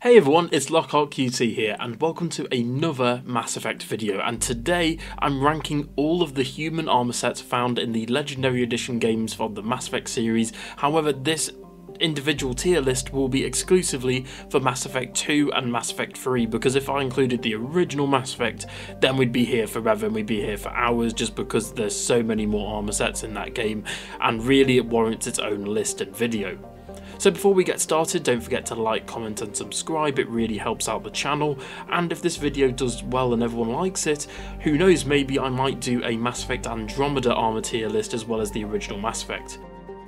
Hey everyone, it's LockhEarTQT here and welcome to another Mass Effect video, and today I'm ranking all of the human armor sets found in the Legendary Edition games for the Mass Effect series. However, this individual tier list will be exclusively for Mass Effect 2 and Mass Effect 3, because if I included the original Mass Effect then we'd be here forever and we'd be here for hours, just because there's so many more armor sets in that game and really it warrants its own list and video. So before we get started, don't forget to like, comment and subscribe, it really helps out the channel, and if this video does well and everyone likes it, who knows, maybe I might do a Mass Effect Andromeda armor tier list as well as the original Mass Effect.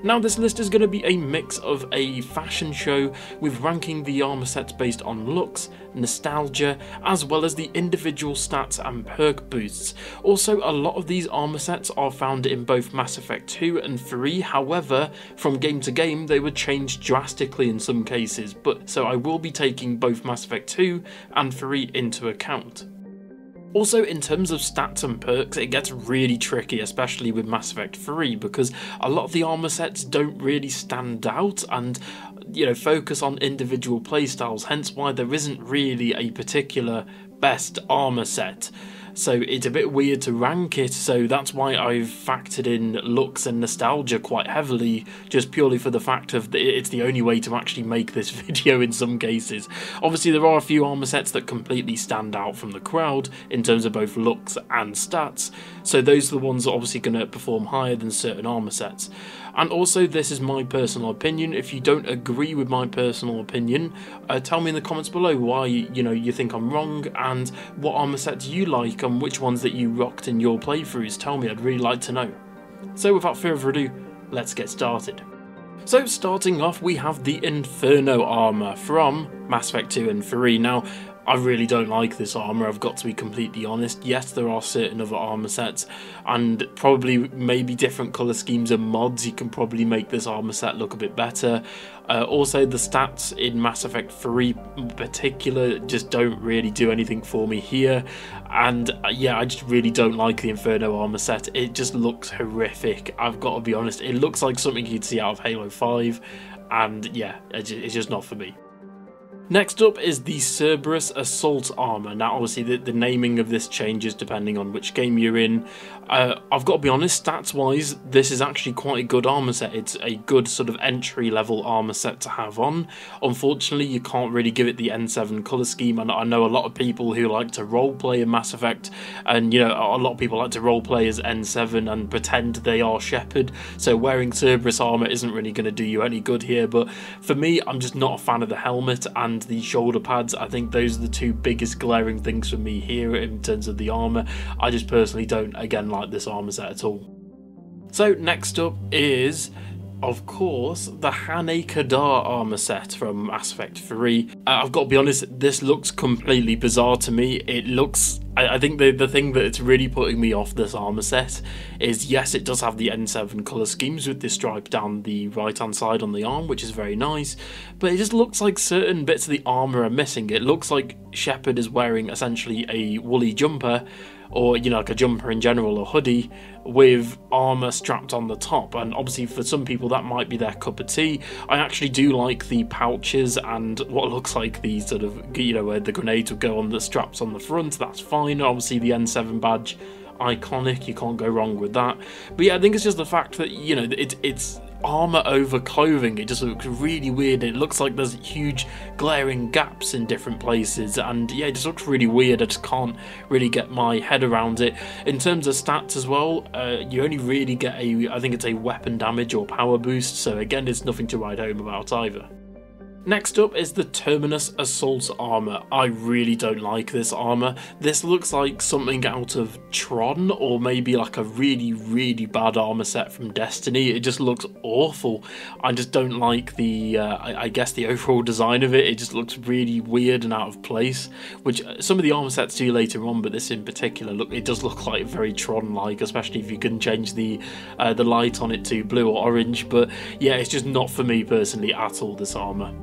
Now this list is going to be a mix of a fashion show with ranking the armor sets based on looks, nostalgia, as well as the individual stats and perk boosts. Also, a lot of these armor sets are found in both Mass Effect 2 and 3, however, from game to game they would change drastically in some cases, so I will be taking both Mass Effect 2 and 3 into account. Also, in terms of stats and perks, it gets really tricky, especially with Mass Effect 3, because a lot of the armor sets don't really stand out and, focus on individual playstyles, hence why there isn't really a particular best armor set. So it's a bit weird to rank it, so that's why I've factored in looks and nostalgia quite heavily, just purely for the fact of it's the only way to actually make this video in some cases. Obviously there are a few armor sets that completely stand out from the crowd in terms of both looks and stats, so those are the ones that are obviously going to perform higher than certain armor sets. And also, this is my personal opinion. If you don't agree with my personal opinion, tell me in the comments below why you think I'm wrong and what armor sets you like and which ones that you rocked in your playthroughs. Tell me, I'd really like to know. So without further ado, let's get started. So starting off, we have the Inferno armor from Mass Effect 2 and 3. Now, I really don't like this armor, I've got to be completely honest. Yes, there are certain other armor sets and probably maybe different colour schemes and mods, you can probably make this armor set look a bit better. Also, the stats in Mass Effect 3 in particular just don't really do anything for me here, and yeah, I just really don't like the Inferno armor set. It just looks horrific, I've got to be honest. It looks like something you'd see out of Halo 5, and yeah, it's just not for me. Next up is the Cerberus Assault armor. Now obviously the naming of this changes depending on which game you're in. I've got to be honest, stats wise this is actually quite a good armor set. It's a good sort of entry level armor set to have on. Unfortunately you can't really give it the N7 colour scheme, and I know a lot of people who like to roleplay in Mass Effect, and a lot of people like to roleplay as N7 and pretend they are Shepard, so wearing Cerberus armor isn't really going to do you any good here. But for me, I'm just not a fan of the helmet and the shoulder pads. I think those are the two biggest glaring things for me here in terms of the armor. I just personally don't, again, like this armor set at all. So next up is, of course, the Kadar armor set from Mass Effect 3. I've got to be honest, this looks completely bizarre to me. It looks, I think the thing that's really putting me off this armor set is, yes, it does have the N7 colour schemes with this stripe down the right hand side on the arm, which is very nice, but it just looks like certain bits of the armour are missing. It looks like Shepard is wearing essentially a woolly jumper, or like a jumper in general, or hoodie, with armour strapped on the top, and obviously for some people that might be their cup of tea. I actually do like the pouches and what looks like the sort of, where the grenades would go on the straps on the front, that's fine. Obviously the N7 badge, iconic, you can't go wrong with that. But yeah, I think it's just the fact that, it's armour over clothing. It just looks really weird. It looks like there's huge glaring gaps in different places, and yeah, it just looks really weird. I just can't really get my head around it. In terms of stats as well, you only really get I think it's a weapon damage or power boost, so again, it's nothing to write home about either. Next up is the Terminus Assault armor. I really don't like this armor. This looks like something out of Tron, or maybe like a really, really bad armor set from Destiny. It just looks awful. I just don't like the, I guess the overall design of it. It just looks really weird and out of place, which some of the armor sets do later on, but this in particular, it does look like very Tron-like, especially if you can change the light on it to blue or orange. But yeah, it's just not for me personally at all, this armor.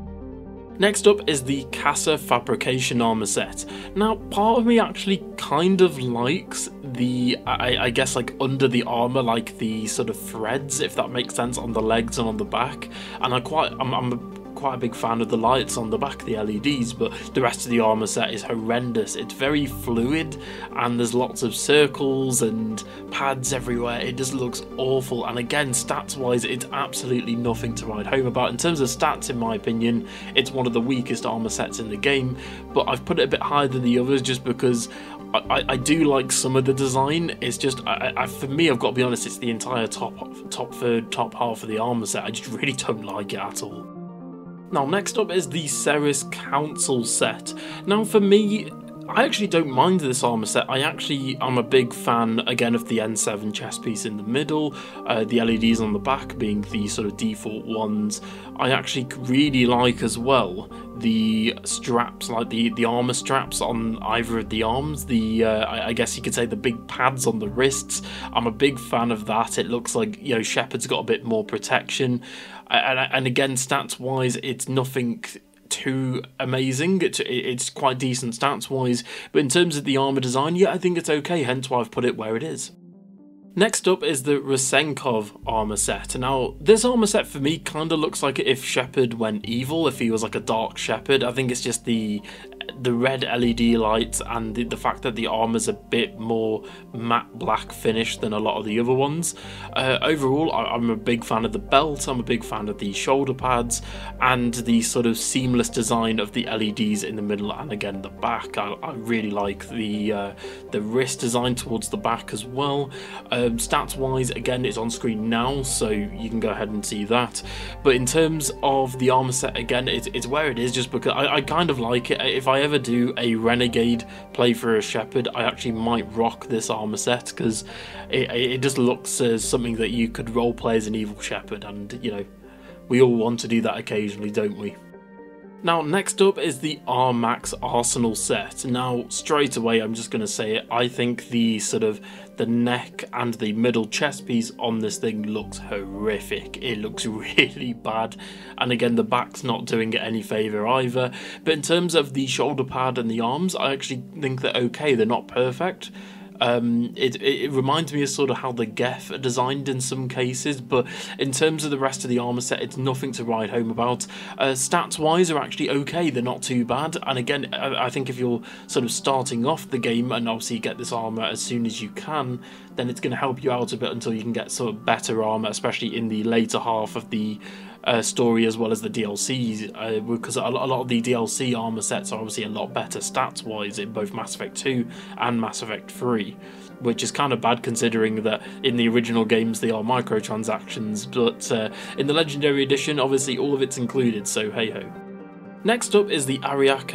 Next up is the Cassa Fabrication armor set. Now, part of me actually kind of likes the, I guess, like under the armor, like the sort of threads, if that makes sense, on the legs and on the back. And I'm quite a big fan of the lights on the back, the LEDs, but the rest of the armour set is horrendous. It's very fluid and there's lots of circles and pads everywhere. It just looks awful, and again, stats wise it's absolutely nothing to write home about. In terms of stats, in my opinion, it's one of the weakest armour sets in the game, but I've put it a bit higher than the others just because I do like some of the design. It's just, for me, I've got to be honest, it's the entire top third, top half of the armour set. I just really don't like it at all. Now, next up is the Cerberus Console set. Now, for me, I actually don't mind this armour set. I'm a big fan, again, of the N7 chest piece in the middle, the LEDs on the back being the sort of default ones. I actually really like as well the straps, like the armour straps on either of the arms, I guess you could say the big pads on the wrists. I'm a big fan of that. It looks like, you know, Shepard's got a bit more protection, and again, stats wise, it's nothing too amazing. It's quite decent stats wise, but in terms of the armour design, yeah, I think it's okay, hence why I've put it where it is. Next up is the Resenkov armour set. Now, this armour set for me kind of looks like if Shepard went evil, if he was like a dark Shepard. I think it's just the red LED lights and the fact that the armour's a bit more matte black finish than a lot of the other ones. Overall, I'm a big fan of the belt, I'm a big fan of the shoulder pads, and the sort of seamless design of the LEDs in the middle and again the back. I really like the wrist design towards the back as well. Stats wise, again, it's on screen now, so you can go ahead and see that. But in terms of the armour set, again, it's where it is just because I kind of like it. If I ever do a Renegade playthrough as Shepard, I actually might rock this armour set because it just looks as something that you could roleplay as an evil Shepard, and you know, we all want to do that occasionally, don't we? Now, next up is the Rmax Arsenal set. Now, straight away, I'm just going to say it, I think the sort of the neck and the middle chest piece on this thing looks horrific. It looks really bad, and again, the back's not doing it any favour either. But in terms of the shoulder pad and the arms, I actually think they're okay. They're not perfect. It reminds me of sort of how the Geth are designed in some cases, but in terms of the rest of the armour set, it's nothing to write home about. Stats wise are actually okay, they're not too bad, and again, I think if you're sort of starting off the game and obviously you get this armour as soon as you can, then it's going to help you out a bit until you can get sort of better armour, especially in the later half of the story as well as the DLCs, because a lot of the DLC armour sets are obviously a lot better stats wise in both Mass Effect 2 and Mass Effect 3, which is kind of bad considering that in the original games they are microtransactions, but in the Legendary Edition obviously all of it's included, so hey ho. Next up is the Arak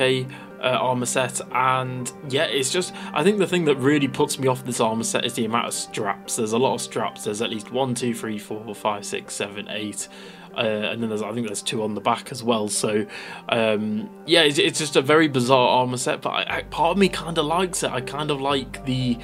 armour set, and yeah, it's just, I think the thing that really puts me off this armour set is the amount of straps. There's a lot of straps. There's at least 1, 2, 3, 4, 5, 6, 7, 8. And then I think there's 2 on the back as well, so yeah, it's just a very bizarre armour set, but part of me kind of likes it. I kind of like the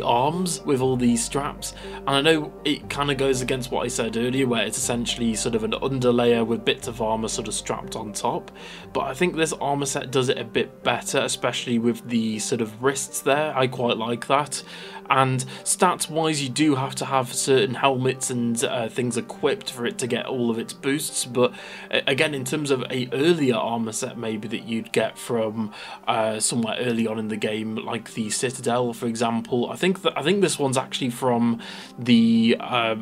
arms with all these straps, and I know it kind of goes against what I said earlier, where it's essentially sort of an underlayer with bits of armour sort of strapped on top, but I think this armour set does it a bit better, especially with the sort of wrists there. I quite like that. And stats wise, you do have to have certain helmets and things equipped for it to get all of its boosts, but again, in terms of a earlier armour set maybe that you'd get from somewhere early on in the game, like the Citadel for example, I think this one's actually from the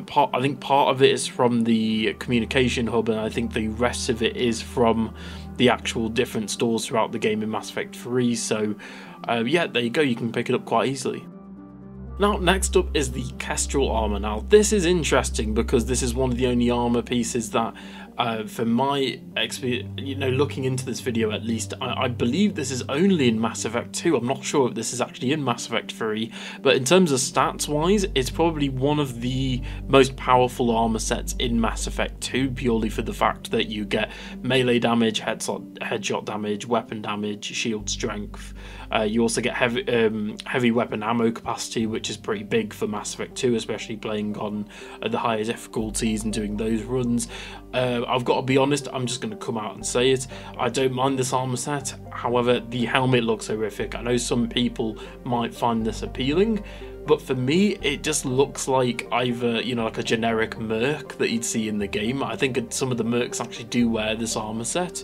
part of it is from the communication hub, and I think the rest of it is from the actual different stores throughout the game in Mass Effect 3, so yeah, there you go, you can pick it up quite easily. Now, next up is the Kestrel armour. Now, this is interesting because this is one of the only armour pieces that, for my experience, you know, looking into this video at least, I believe this is only in Mass Effect 2. I'm not sure if this is actually in Mass Effect 3, but in terms of stats wise, it's probably one of the most powerful armour sets in Mass Effect 2, purely for the fact that you get melee damage, headshot damage, weapon damage, shield strength. You also get heavy weapon ammo capacity, which is pretty big for Mass Effect 2, especially playing on the higher difficulties and doing those runs. I've got to be honest, I'm just going to come out and say it, I don't mind this armour set. However, the helmet looks horrific. I know some people might find this appealing, but for me it just looks like either, you know, like a generic merc that you'd see in the game. I think some of the mercs actually do wear this armor set,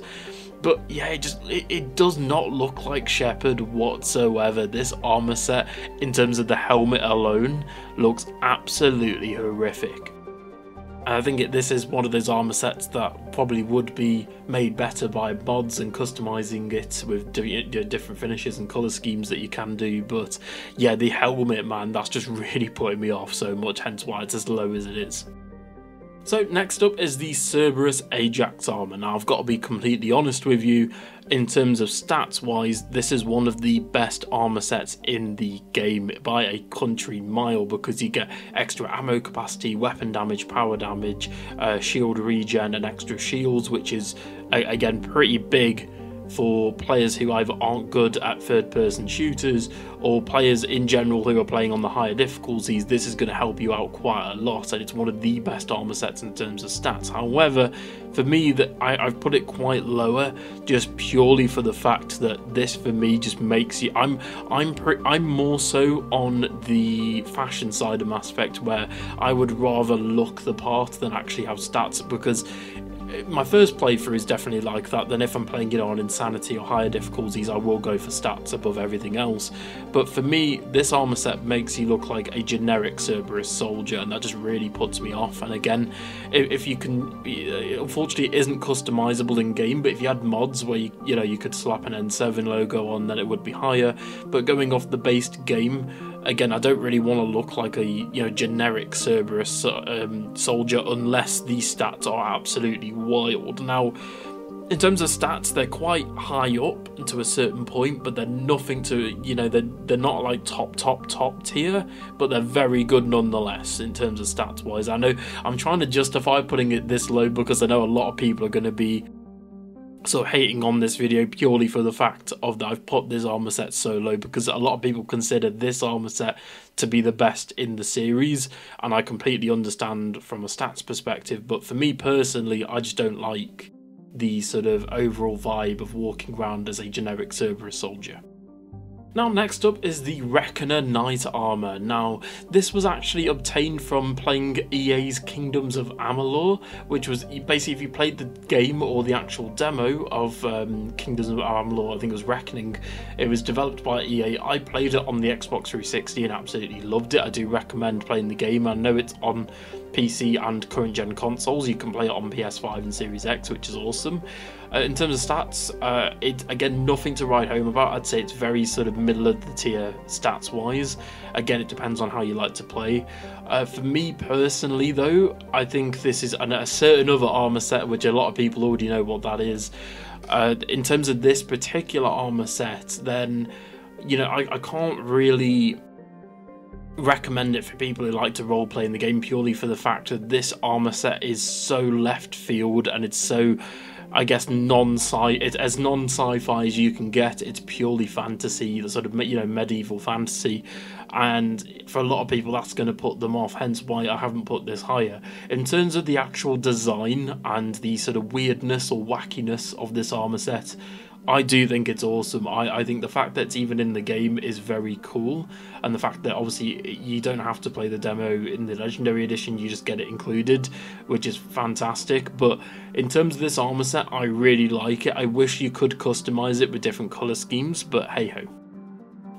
but yeah, it does not look like Shepard whatsoever. This armor set, in terms of the helmet alone, looks absolutely horrific. I think this is one of those armor sets that probably would be made better by mods and customizing it with different finishes and color schemes that you can do. But yeah, the helmet, man, that's just really putting me off so much, hence why it's as low as it is. So next up is the Cerberus Ajax armor. Now I've got to be completely honest with you, in terms of stats wise, this is one of the best armor sets in the game by a country mile, because you get extra ammo capacity, weapon damage, power damage, shield regen and extra shields, which is again pretty big for players who either aren't good at third-person shooters or players in general who are playing on the higher difficulties. This is going to help you out quite a lot, and it's one of the best armor sets in terms of stats. However, for me, I've put it quite lower just purely for the fact that this, for me, just makes you... I'm more so on the fashion side of Mass Effect, where I would rather look the part than actually have stats, because my first playthrough is definitely like that. Then if I'm playing it on Insanity or higher difficulties, I will go for stats above everything else. But for me, this armor set makes you look like a generic Cerberus soldier, and that just really puts me off. And again, if you can, unfortunately it isn't customizable in game, but if you had mods where you could slap an N7 logo on, then it would be higher. But going off the based game, again, I don't really want to look like a generic Cerberus soldier unless these stats are absolutely wild. Now, in terms of stats, they're quite high up to a certain point, but they're nothing to, they're not like top tier, but they're very good nonetheless in terms of stats wise. I know I'm trying to justify putting it this low because I know a lot of people are going to be sort of hating on this video purely for the fact of that I've put this armor set so low, because a lot of people consider this armor set to be the best in the series, and I completely understand from a stats perspective. But for me personally, I just don't like the sort of overall vibe of walking around as a generic Cerberus soldier. Now next up is the Reeker Knight armor. Now this was actually obtained from playing EA's Kingdoms of Amalur, which was basically, if you played the game or the actual demo of Kingdoms of Amalur, I think it was Reckoning, it was developed by EA. I played it on the Xbox 360 and absolutely loved it. I do recommend playing the game. I know it's on PC and current gen consoles. You can play it on PS5 and Series X, which is awesome. In terms of stats, it's again nothing to write home about. I'd say it's very sort of middle of the tier stats wise. Again, it depends on how you like to play. For me personally though, I think this is a certain other armor set, which a lot of people already know what that is. In terms of this particular armor set, then I can't really recommend it for people who like to roleplay in the game, purely for the fact that this armor set is so left field and it's so, I guess, it's as non-sci-fi as you can get. It's purely fantasy, the sort of medieval fantasy, and for a lot of people that's going to put them off, hence why I haven't put this higher. In terms of the actual design and the sort of weirdness or wackiness of this armor set, I do think it's awesome. I think the fact that it's even in the game is very cool, and the fact that obviously you don't have to play the demo in the Legendary Edition, you just get it included, which is fantastic. But in terms of this armor set, I really like it. I wish you could customize it with different color schemes, but hey ho.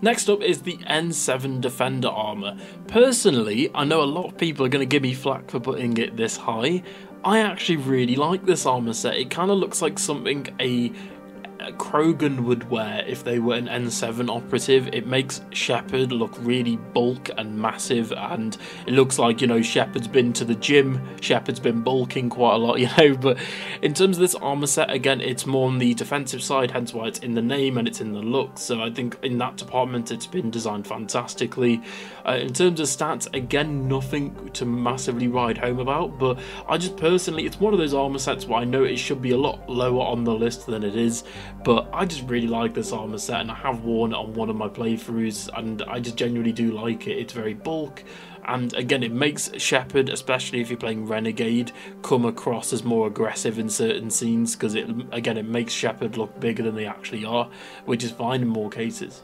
Next up is the N7 Defender armor. Personally, I know a lot of people are going to give me flack for putting it this high. I actually really like this armor set. It kind of looks like something a Krogan would wear if they were an N7 operative. It makes Shepard look really bulk and massive, and it looks like, Shepard's been to the gym, Shepard's been bulking quite a lot, but in terms of this armor set, again, it's more on the defensive side, hence why it's in the name and it's in the look. So I think in that department it's been designed fantastically. In terms of stats, again, nothing to massively ride home about, but I just personally, it's one of those armor sets where I know it should be a lot lower on the list than it is, but I just really like this armor set, and I have worn it on one of my playthroughs, and I just genuinely do like it. It's very bulk, and again, it makes Shepard, especially if you're playing Renegade, come across as more aggressive in certain scenes, because it makes Shepard look bigger than they actually are, which is fine in more cases.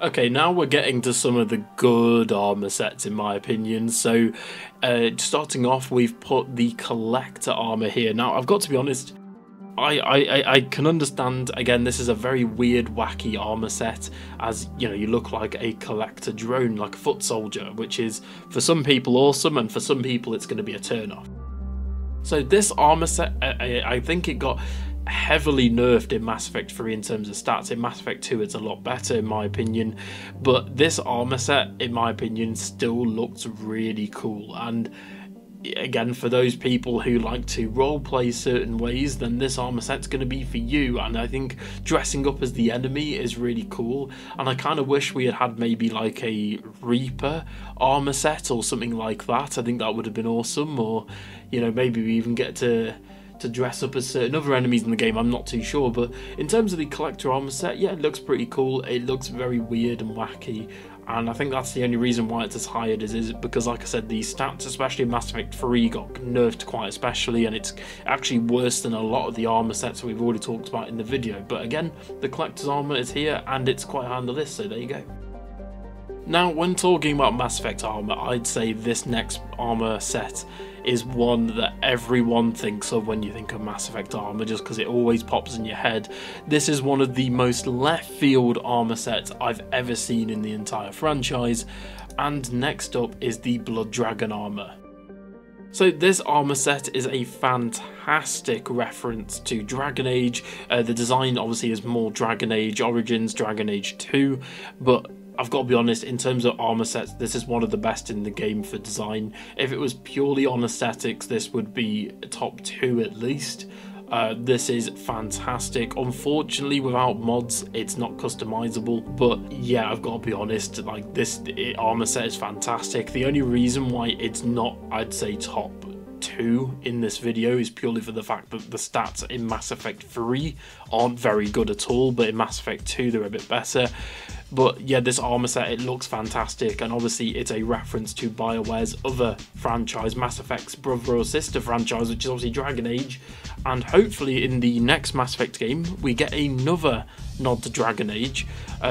Okay, now we're getting to some of the good armour sets in my opinion. So starting off, we've put the collector armour here. Now I've got to be honest, I can understand, again, this is a very weird, wacky armour set, as you know, you look like a collector drone, like a foot soldier, which is for some people awesome, and for some people it's going to be a turn off. So this armour set, I think it got heavily nerfed in Mass Effect 3 in terms of stats. In Mass Effect 2 it's a lot better in my opinion, but this armour set in my opinion still looks really cool. And again, for those people who like to roleplay certain ways, then this armour set's going to be for you. And I think dressing up as the enemy is really cool, and I kind of wish we had had maybe like a Reaper armour set or something like that. I think that would have been awesome. Or you know, maybe we even get to dress up as certain other enemies in the game, I'm not too sure. But in terms of the collector armor set, yeah, it looks pretty cool. It looks very weird and wacky, and I think that's the only reason why it's as high as it is, because like I said, the stats, especially in Mass Effect 3, got nerfed quite especially, and it's actually worse than a lot of the armor sets that we've already talked about in the video. But again, the collector's armor is here and it's quite high on the list, so there you go. Now, when talking about Mass Effect armor, I'd say this next armor set is one that everyone thinks of when you think of Mass Effect armor, just because it always pops in your head. This is one of the most left field armor sets I've ever seen in the entire franchise, and next up is the Blood Dragon armor. So this armor set is a fantastic reference to Dragon Age. The design obviously is more Dragon Age Origins, Dragon Age 2, but I've got to be honest, in terms of armor sets, this is one of the best in the game for design. If it was purely on aesthetics, this would be top 2 at least. This is fantastic. Unfortunately, without mods, it's not customizable. But yeah, I've got to be honest, like this armor set is fantastic. The only reason why it's not, I'd say, top 2 in this video is purely for the fact that the stats in Mass Effect 3 aren't very good at all, but in Mass Effect 2 they're a bit better. But yeah, this armor set, it looks fantastic, and obviously it's a reference to BioWare's other franchise, Mass Effect's brother or sister franchise, which is obviously Dragon Age. And hopefully in the next Mass Effect game we get another nod to Dragon Age.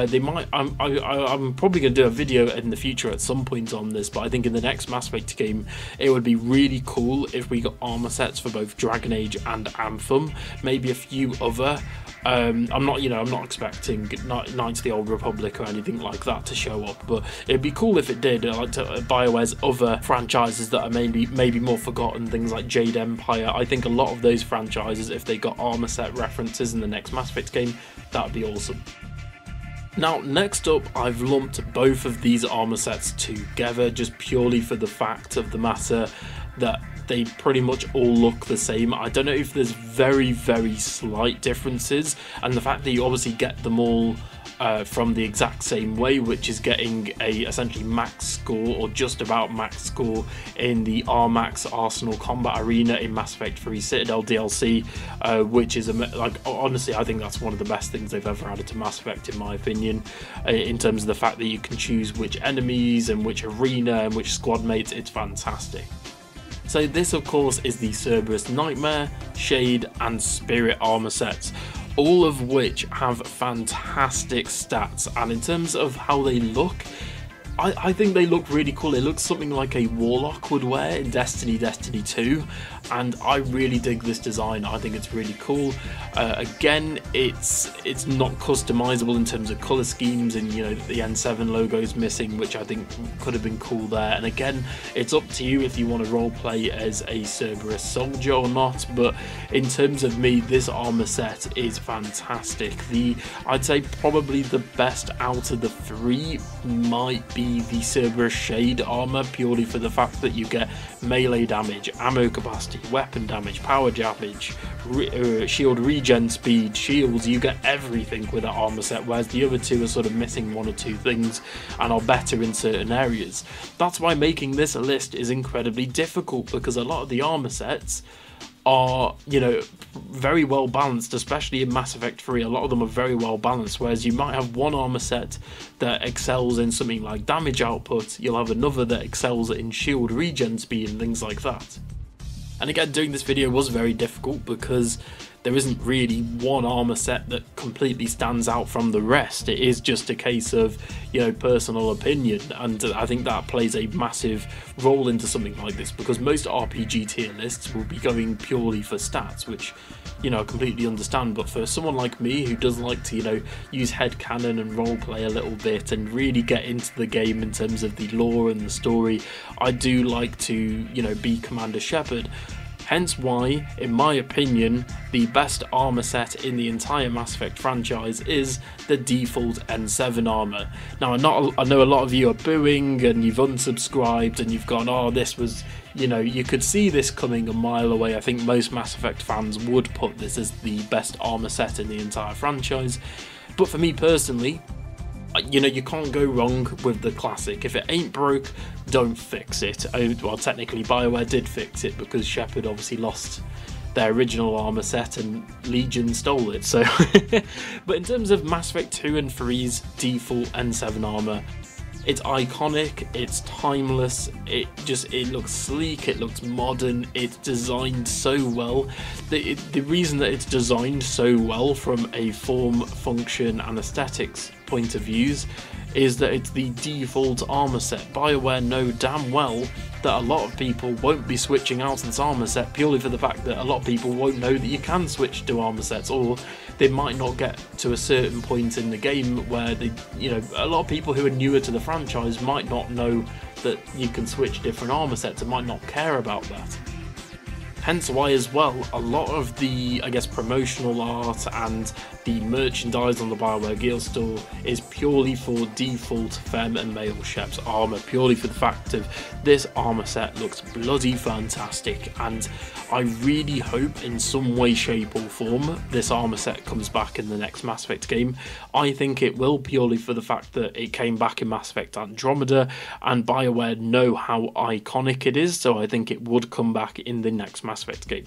They might. I'm probably going to do a video in the future at some point on this, but I think in the next Mass Effect game it would be really cool if we got armor sets for both Dragon Age and Anthem, maybe a few other. I'm not expecting Knights of the Old Republic or anything like that to show up, but it'd be cool if it did. Like BioWare's other franchises that are maybe more forgotten, things like Jade Empire. I think a lot of those franchises, if they got armor set references in the next Mass Effect game, that'd be awesome. Now, next up, I've lumped both of these armor sets together just purely for the fact of the matter that they pretty much all look the same. I don't know if there's very, very slight differences, and the fact that you obviously get them all from the exact same way, which is getting a essentially max score or just about max score in the Rmax Arsenal combat arena in Mass Effect 3 Citadel DLC, which is like, honestly, I think that's one of the best things they've ever added to Mass Effect in my opinion, in terms of the fact that you can choose which enemies and which arena and which squad mates. It's fantastic. So this of course is the Cerberus Nightmare, Shade and Spirit armor sets, all of which have fantastic stats, and in terms of how they look, I think they look really cool. It looks something like a Warlock would wear in Destiny 2, and I really dig this design. I think it's really cool. Again, it's not customizable in terms of color schemes, and you know, the N7 logo is missing, which I think could have been cool there. And again, it's up to you if you want to roleplay as a Cerberus soldier or not, but in terms of me, this armor set is fantastic. I'd say probably the best out of the 3 might be the Cerberus Shade armor, purely for the fact that you get melee damage, ammo capacity, weapon damage, power damage, shield regen speed, shields. You get everything with that armor set, whereas the other 2 are sort of missing 1 or 2 things and are better in certain areas. That's why making this a list is incredibly difficult, because a lot of the armor sets are, you know, very well balanced, especially in Mass Effect 3. A lot of them are very well balanced, whereas you might have one armor set that excels in something like damage output, you'll have another that excels in shield regen speed and things like that. And again, doing this video was very difficult because there isn't really one armor set that completely stands out from the rest. It is just a case of, you know, personal opinion, and I think that plays a massive role into something like this, because most RPG tier lists will be going purely for stats, which, you know, I completely understand. But for someone like me who does like to, you know, use headcanon and roleplay a little bit and really get into the game in terms of the lore and the story, I do like to, you know, be Commander Shepard. Hence why, in my opinion, the best armor set in the entire Mass Effect franchise is the default N7 armor. Now, I know a lot of you are booing and you've unsubscribed and you've gone, oh, this was, you know, you could see this coming a mile away. I think most Mass Effect fans would put this as the best armor set in the entire franchise. But for me personally, you know, you can't go wrong with the classic. If it ain't broke, don't fix it. Well, technically BioWare did fix it, because Shepard obviously lost their original armor set and Legion stole it. So but in terms of Mass Effect 2 and 3's default N7 armor, it's iconic, it's timeless, it looks sleek, it looks modern, it's designed so well. The reason that it's designed so well from a form, function and aesthetics point of views is that it's the default armor set. BioWare know damn well that a lot of people won't be switching out of this armor set purely for the fact that a lot of people won't know that you can switch to armor sets, or they might not get to a certain point in the game where they, you know, a lot of people who are newer to the franchise might not know that you can switch different armor sets and might not care about that. Hence why as well, a lot of the, I guess, promotional art and the merchandise on the BioWare Gear store is purely for default femme and male Shep's armour, purely for the fact of this armour set looks bloody fantastic, and I really hope in some way, shape or form this armour set comes back in the next Mass Effect game. I think it will, purely for the fact that it came back in Mass Effect Andromeda and BioWare know how iconic it is, so I think it would come back in the next Mass Effect game.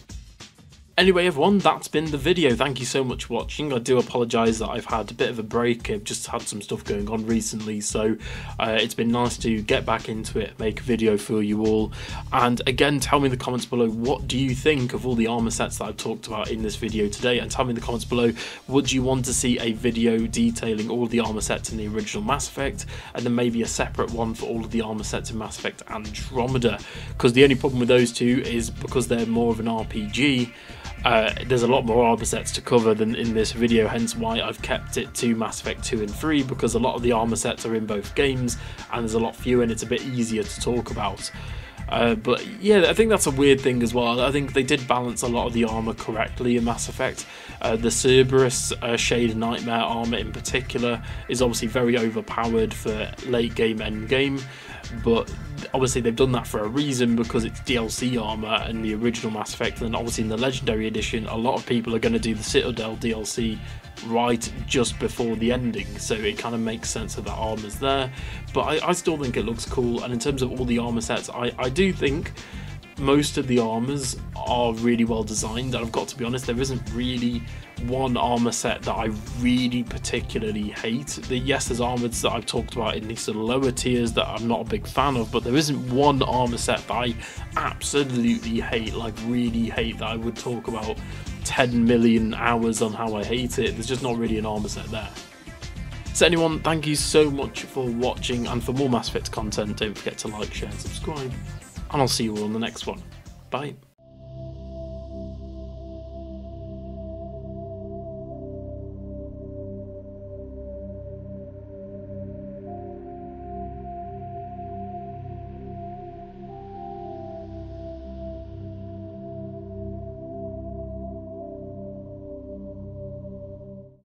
Anyway everyone, that's been the video. Thank you so much for watching. I do apologise that I've had a bit of a break. I've just had some stuff going on recently, so it's been nice to get back into it, make a video for you all. And again, tell me in the comments below, what do you think of all the armour sets that I've talked about in this video today? And tell me in the comments below, would you want to see a video detailing all of the armour sets in the original Mass Effect, and then maybe a separate one for all of the armour sets in Mass Effect Andromeda? Because the only problem with those two is because they're more of an RPG, there's a lot more armor sets to cover than in this video, hence why I've kept it to Mass Effect 2 and 3, because a lot of the armor sets are in both games and there's a lot fewer and it's a bit easier to talk about. But yeah, I think that's a weird thing as well. I think they did balance a lot of the armor correctly in Mass Effect. The Cerberus Shade Nightmare armor in particular is obviously very overpowered for late game, end game, but obviously they've done that for a reason, because it's DLC armor in the original Mass Effect, and obviously in the Legendary Edition a lot of people are going to do the Citadel DLC right just before the ending, so it kind of makes sense that armor's there. But I still think it looks cool, and in terms of all the armor sets, I do think most of the armors are really well designed, and I've got to be honest, there isn't really one armor set that I really particularly hate. Yes, there's armors that I've talked about in these sort of lower tiers that I'm not a big fan of, but there isn't one armor set that I absolutely hate, like really hate, that I would talk about 10 million hours on how I hate it. There's just not really an armor set there. So anyone, thank you so much for watching, and for more Mass Effect content, don't forget to like, share and subscribe, and I'll see you all on the next one. Bye.